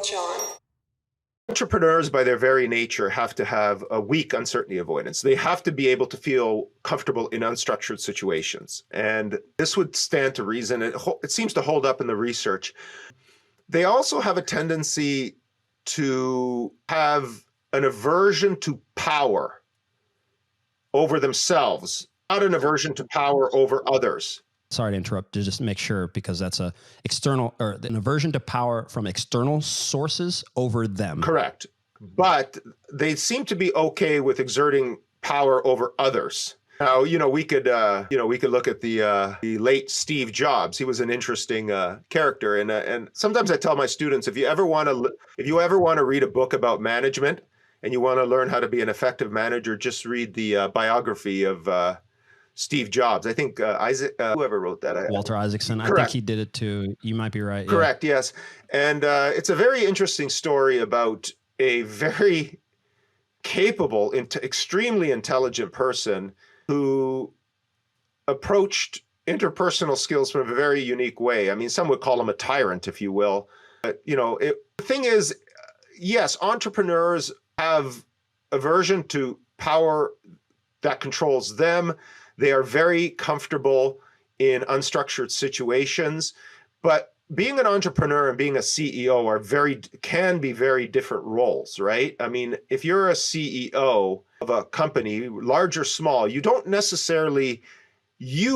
𝗪𝗂𝗀𝗀𝗏. Entrepreneurs, by their very nature, have to have a weak uncertainty avoidance. They have to be able to feel comfortable in unstructured situations. And this would stand to reason. It seems to hold up in the research. They also have a tendency to have an aversion to power over themselves, not an aversion to power over others. Sorry to interrupt, to just make sure, because that's an aversion to power from external sources over them. Correct. But they seem to be okay with exerting power over others. Now, we could look at the late Steve Jobs. He was an interesting character, and sometimes I tell my students, if you ever want to read a book about management and you want to learn how to be an effective manager, just read the biography of Steve Jobs. I think whoever wrote that. Walter Isaacson. Correct. I think he did it too. You might be right. Correct, yeah. Yes. And it's a very interesting story about a very capable, extremely intelligent person who approached interpersonal skills from a very unique way. I mean, some would call him a tyrant, if you will. But, the thing is, yes, entrepreneurs have aversion to power that controls them. They are very comfortable in unstructured situations, but being an entrepreneur and being a CEO can be very different roles, right? I mean, if you're a CEO of a company, large or small, you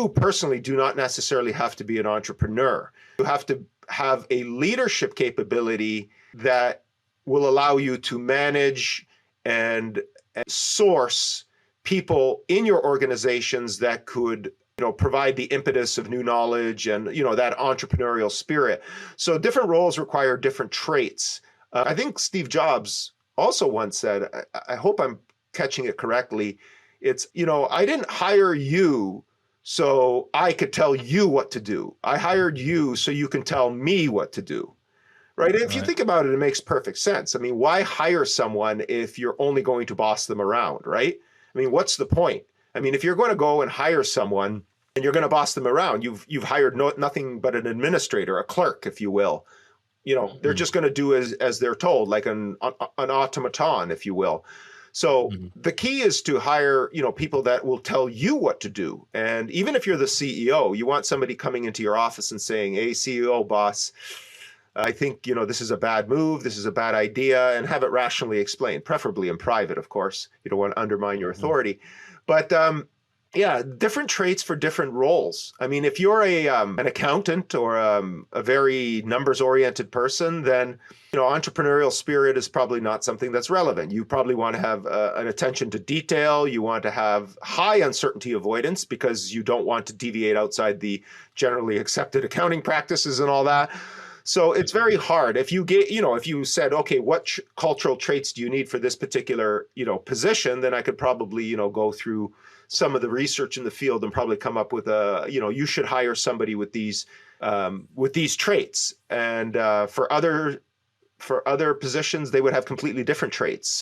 personally do not necessarily have to be an entrepreneur. You have to have a leadership capability that will allow you to manage and source people in your organizations that could provide the impetus of new knowledge and that entrepreneurial spirit. So different roles require different traits. I think Steve Jobs also once said, I hope I'm catching it correctly, it's, I didn't hire you so I could tell you what to do. I hired you so you can tell me what to do. Right? If you think about it, it makes perfect sense. I mean, why hire someone if you're only going to boss them around, right? I mean, what's the point? I mean, if you're going to go and hire someone and you're going to boss them around, you've hired nothing but an administrator, a clerk, if you will. They're just going to do as they're told, like an automaton, if you will. So the key is to hire, people that will tell you what to do. And even if you're the CEO, you want somebody coming into your office and saying, "Hey, CEO, boss, I think, this is a bad move, this is a bad idea," and have it rationally explained, preferably in private, of course. You don't want to undermine your authority. But yeah, different traits for different roles. I mean, if you're an accountant or a very numbers-oriented person, then entrepreneurial spirit is probably not something that's relevant. You probably want to have an attention to detail. You want to have high uncertainty avoidance because you don't want to deviate outside the generally accepted accounting practices and all that. So it's very hard. If you if you said, okay, what cultural traits do you need for this particular, position, then I could probably, go through some of the research in the field and probably come up with you should hire somebody with these traits. And for other positions, they would have completely different traits.